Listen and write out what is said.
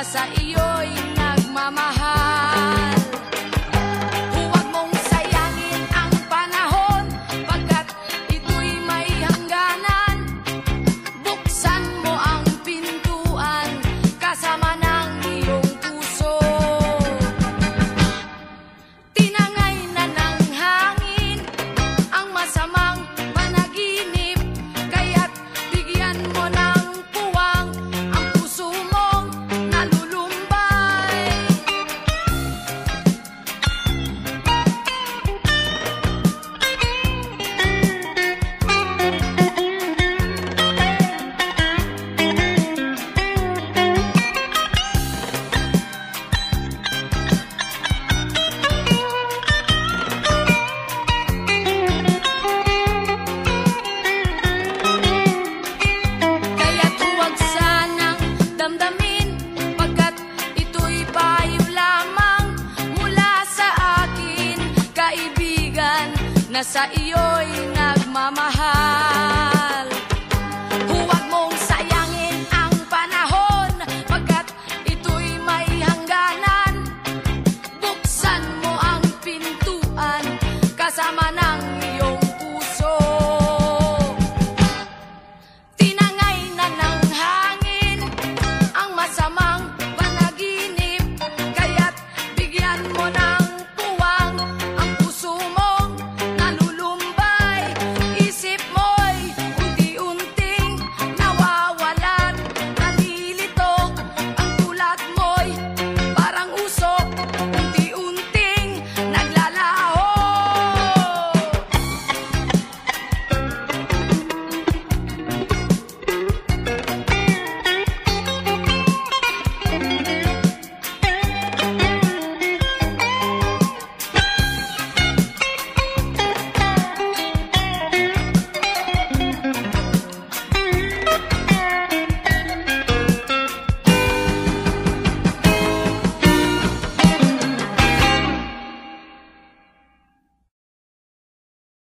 sa iyo'y nagmamahal. Huwag mong sayangin ang panahon, pagkat ito'y may hangganan. Buksan mo ang pintuan, kasama ng iyong puso. Tinangay na ng hangin ang masamang panaginip, kaya't bigyan mo ng puwang ang puso mong nalulumbay. Kaya't huwag sanang damdamin, pagkat ito'y payo lamang mula sa akin, kaibigan, na sa iyo'y